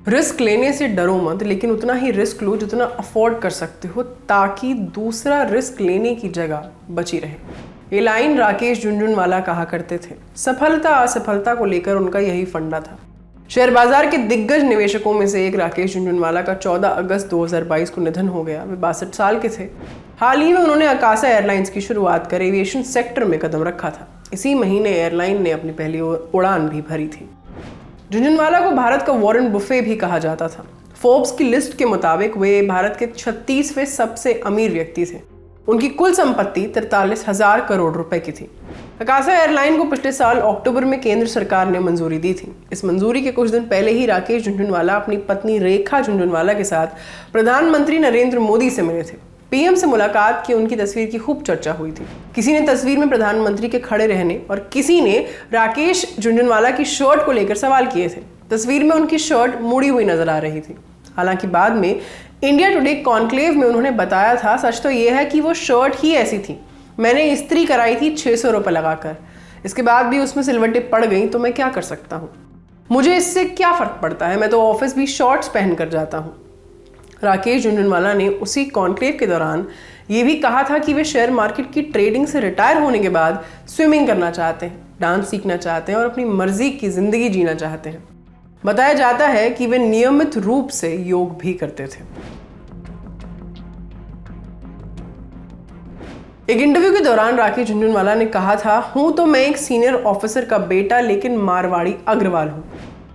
Risk लेने से डरो मत, लेकिन उतना ही रिस्क लो जितना अफोर्ड कर सकते हो, ताकि दूसरा रिस्क लेने की जगह बची रहे। ये लाइन राकेश झुनझुनवाला कहा करते थे। सफलता असफलता को लेकर उनका यही फंडा था। शेयर बाजार के दिग्गज निवेशकों में से एक राकेश झुनझुनवाला का 14 अगस्त 2022 को निधन हो गया। वे 62 साल के थे। हाल ही में उन्होंने आकाशा एयरलाइंस की शुरुआत कर एविएशन सेक्टर में कदम रखा था। इसी महीने एयरलाइन ने अपनी पहली उड़ान भी भरी थी। झुनझुनवाला को भारत का वॉरेन बुफे भी कहा जाता था। फोर्ब्स की लिस्ट के मुताबिक वे भारत के 36वें सबसे अमीर व्यक्ति थे। उनकी कुल संपत्ति 43,000 करोड़ रुपए की थी। आकाशा एयरलाइन को पिछले साल अक्टूबर में केंद्र सरकार ने मंजूरी दी थी। इस मंजूरी के कुछ दिन पहले ही राकेश झुनझुनवाला अपनी पत्नी रेखा झुनझुनवाला के साथ प्रधानमंत्री नरेंद्र मोदी से मिले थे। पीएम से मुलाकात की उनकी तस्वीर की खूब चर्चा हुई थी। किसी ने तस्वीर में प्रधानमंत्री के खड़े रहने और किसी ने राकेश झुनझुनवाला की शर्ट को लेकर सवाल किए थे। तस्वीर में उनकी शर्ट मुड़ी हुई नजर आ रही थी। हालांकि बाद में इंडिया टुडे कॉन्क्लेव में उन्होंने बताया था, सच तो यह है कि वो शर्ट ही ऐसी थी। मैंने इस्त्री कराई थी 600 रुपये लगाकर। इसके बाद भी उसमें सिलवटें पड़ गई तो मैं क्या कर सकता हूँ। मुझे इससे क्या फ़र्क पड़ता है, मैं तो ऑफिस भी शॉर्ट्स पहन कर जाता हूँ। राकेश झुनझुनवाला ने उसी कॉन्क्लेव के दौरान ये भी कहा था कि वे शेयर मार्केट की ट्रेडिंग से रिटायर होने के बाद स्विमिंग करना चाहते हैं, डांस सीखना चाहते हैं और अपनी मर्जी की ज़िंदगी जीना चाहते हैं। बताया जाता है कि वे नियमित रूप से योग भी करते थे। एक इंटरव्यू के दौरान राकेश झुनझुनवाला ने कहा था, हूं तो मैं एक सीनियर ऑफिसर का बेटा, लेकिन मारवाड़ी अग्रवाल हूं।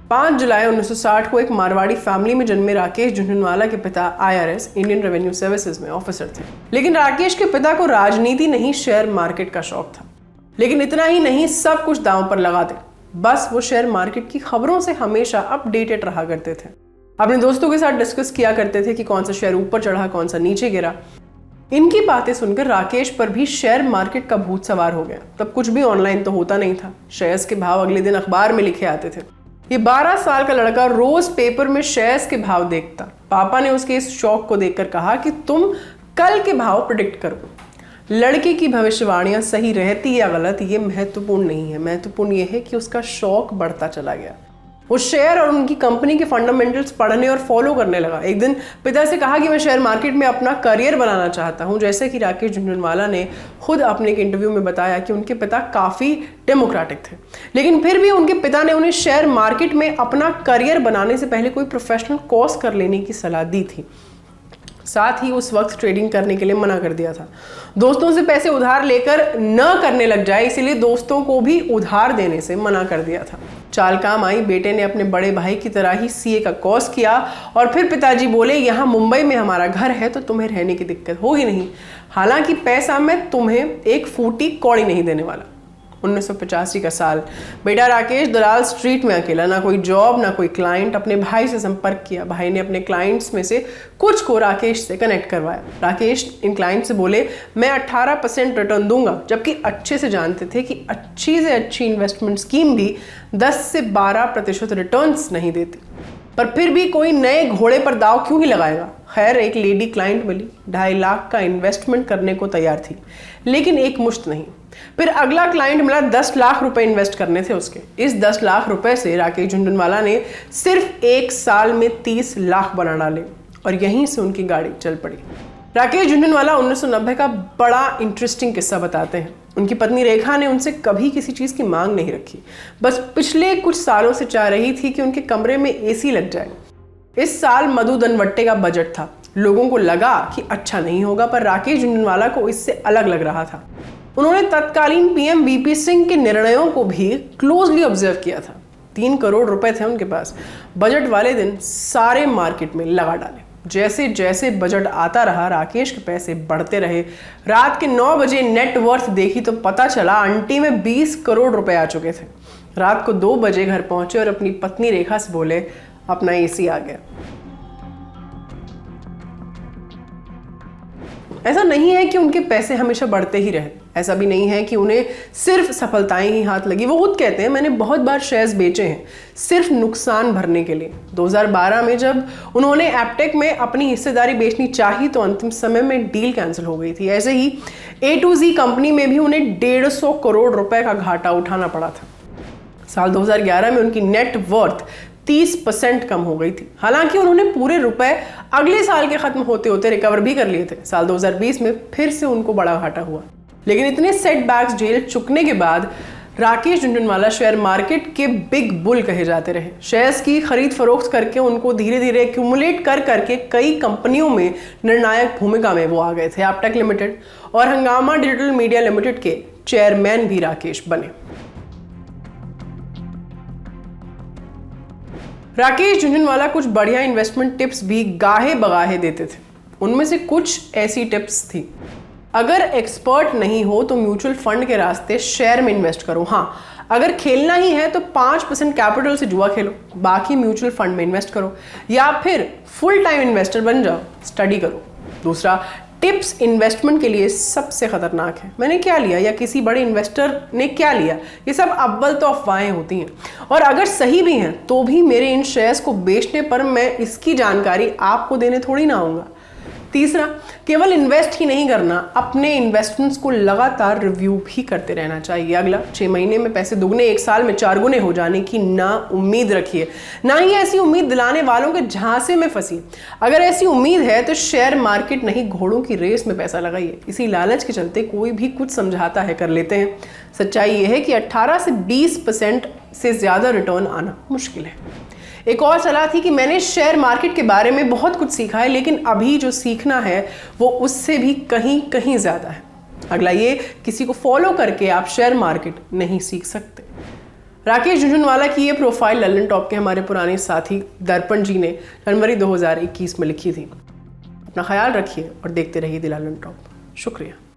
5 जुलाई 1960 को एक मारवाड़ी फैमिली में जन्मे राकेश झुनझुनवाला के पिता IRS इंडियन रेवेन्यू सर्विसेज में ऑफिसर थे। लेकिन राकेश के पिता को राजनीति नहीं, शेयर मार्केट का शौक था। लेकिन इतना ही नहीं, सब कुछ दांव पर लगा दे। बस वो शेयर मार्केट की खबरों से हमेशा अपडेटेड रहा करते थे। अपने दोस्तों के साथ डिस्कस किया करते थे कि कौन सा शेयर ऊपर चढ़ा, कौन सा नीचे गिरा। इनकी बातें सुनकर राकेश पर भी शेयर मार्केट का भूत सवार हो गया। तब कुछ भी ऑनलाइन तो होता नहीं था। शेयर्स के भाव अगले दिन अखबार में लिखे आते थे। ये 12 साल का लड़का रोज पेपर में शेयर्स के भाव देखता। पापा ने उसके इस शौक को देखकर कहा कि तुम कल के भाव प्रिडिक्ट करो। लड़के की भविष्यवाणियां सही रहती या गलत, ये महत्वपूर्ण नहीं है। महत्वपूर्ण ये है कि उसका शौक बढ़ता चला गया। वो शेयर और उनकी कंपनी के फंडामेंटल्स पढ़ने और फॉलो करने लगा। एक दिन पिता से कहा कि मैं शेयर मार्केट में अपना करियर बनाना चाहता हूं। जैसे कि राकेश झुनझुनवाला ने खुद अपने एक इंटरव्यू में बताया कि उनके पिता काफ़ी डेमोक्रेटिक थे, लेकिन फिर भी उनके पिता ने उन्हें शेयर मार्केट में अपना करियर बनाने से पहले कोई प्रोफेशनल कोर्स कर लेने की सलाह दी थी। साथ ही उस वक्त ट्रेडिंग करने के लिए मना कर दिया था। दोस्तों से पैसे उधार लेकर न करने लग जाए, इसीलिए दोस्तों को भी उधार देने से मना कर दिया था। चाल काम आई, बेटे ने अपने बड़े भाई की तरह ही CA का कोर्स किया और फिर पिताजी बोले, यहाँ मुंबई में हमारा घर है तो तुम्हें रहने की दिक्कत होगी नहीं। हालांकि पैसा मैं तुम्हें एक फूटी कौड़ी नहीं देने वाला। 1985 का साल। बेटा राकेश दलाल स्ट्रीट में अकेला, ना कोई जॉब ना कोई क्लाइंट। अपने भाई से संपर्क किया। भाई ने अपने क्लाइंट्स में से कुछ को राकेश से कनेक्ट करवाया। राकेश इन क्लाइंट से बोले, मैं 18% रिटर्न दूंगा, जबकि अच्छे से जानते थे कि अच्छी से अच्छी इन्वेस्टमेंट स्कीम भी 10 से 12% रिटर्न्स नहीं देती। पर फिर भी कोई नए घोड़े पर दाव क्यों ही लगाएगा। खैर, एक लेडी क्लाइंट मिली, 2.5 लाख का इन्वेस्टमेंट करने को तैयार थी, लेकिन एक मुश्त नहीं। फिर अगला क्लाइंट मिला, 10 लाख रुपए इन्वेस्ट करने थे उसके। इस 10 लाख रुपए से राकेश झुनझुनवाला ने सिर्फ 1 साल में 30 लाख बना डाले और यहीं से उनकी गाड़ी चल पड़ी। राकेश झुनझुनवाला 1990 का बड़ा इंटरेस्टिंग किस्सा बताते हैं। उनकी पत्नी रेखा ने उनसे कभी किसी चीज़ की मांग नहीं रखी, बस पिछले कुछ सालों से चाह रही थी कि उनके कमरे में AC लग जाए। इस साल मधु दनवट्टे का बजट था। लोगों को लगा कि अच्छा नहीं होगा, पर राकेश झुनझुनवाला को इससे अलग लग रहा था। उन्होंने तत्कालीन PM VP सिंह के निर्णयों को भी क्लोजली ऑब्जर्व किया था। 3 करोड़ रुपए थे उनके पास। बजट वाले दिन सारे मार्केट में लगा डाले। जैसे जैसे बजट आता रहा, राकेश के पैसे बढ़ते रहे। रात के 9 बजे नेट वर्थ देखी तो पता चला अंटी में 20 करोड़ रुपए आ चुके थे। रात को 2 बजे घर पहुंचे और अपनी पत्नी रेखा से बोले, अपना AC आ गया। ऐसा नहीं है कि उनके पैसे हमेशा बढ़ते ही रहे। ऐसा भी नहीं है कि उन्हें सिर्फ सफलताएं ही हाथ लगी। वो खुद कहते हैं, मैंने बहुत बार शेयर्स बेचे हैं सिर्फ नुकसान भरने के लिए। 2012 में जब उन्होंने एप्टेक में अपनी हिस्सेदारी बेचनी चाही तो अंतिम समय में डील कैंसिल हो गई थी। ऐसे ही A to Z कंपनी में भी उन्हें 150 करोड़ रुपए का घाटा उठाना पड़ा था। साल 2011 में उनकी नेट वर्थ 30% कम हो गई थी। हालांकि उन्होंने पूरे रुपए अगले साल के खत्म होते होते रिकवर भी कर लिए थे। साल 2020 में फिर से उनको बड़ा घाटा हुआ। लेकिन इतने सेटबैक्स झेल चुकने के बाद राकेश झुनझुनवाला शेयर मार्केट के बिग बुल कहे जाते रहे। शेयर्स की खरीद फरोख्त करके उनको धीरे धीरे एक्यूमुलेट कर करके कई कंपनियों में निर्णायक भूमिका में वो आ गए थे। एपटेक लिमिटेड और हंगामा डिजिटल मीडिया लिमिटेड के चेयरमैन भी राकेश बने। राकेश झुनझुनवाला कुछ बढ़िया इन्वेस्टमेंट टिप्स भी गाहे बगाहे देते थे। उनमें से कुछ ऐसी टिप्स थी। अगर एक्सपर्ट नहीं हो तो म्यूचुअल फंड के रास्ते शेयर में इन्वेस्ट करो। हाँ, अगर खेलना ही है तो 5% कैपिटल से जुआ खेलो, बाकी म्यूचुअल फंड में इन्वेस्ट करो, या फिर फुल टाइम इन्वेस्टर बन जाओ, स्टडी करो। दूसरा, टिप्स इन्वेस्टमेंट के लिए सबसे खतरनाक है। मैंने क्या लिया या किसी बड़े इन्वेस्टर ने क्या लिया, ये सब अव्वल तो अफवाहें होती हैं, और अगर सही भी हैं तो भी मेरे इन शेयर्स को बेचने पर मैं इसकी जानकारी आपको देने थोड़ी ना आऊँगा। तीसरा, केवल इन्वेस्ट ही नहीं करना, अपने इन्वेस्टमेंट्स को लगातार रिव्यू भी करते रहना चाहिए। अगला, 6 महीने में पैसे दुगने, 1 साल में 4 गुने हो जाने की ना उम्मीद रखिए, ना ही ऐसी उम्मीद दिलाने वालों के झांसे में फंसी। अगर ऐसी उम्मीद है तो शेयर मार्केट नहीं, घोड़ों की रेस में पैसा लगाइए। इसी लालच के चलते कोई भी कुछ समझाता है कर लेते हैं। सच्चाई यह है कि 18 से 20% से ज़्यादा रिटर्न आना मुश्किल है। एक और सलाह थी कि मैंने शेयर मार्केट के बारे में बहुत कुछ सीखा है, लेकिन अभी जो सीखना है वो उससे भी कहीं ज़्यादा है। अगला, ये किसी को फॉलो करके आप शेयर मार्केट नहीं सीख सकते। राकेश झुनझुनवाला की ये प्रोफाइल लल्लन टॉप के हमारे पुराने साथी दर्पण जी ने जनवरी 2021 में लिखी थी। अपना ख्याल रखिए और देखते रहिए द लल्लन टॉप। शुक्रिया।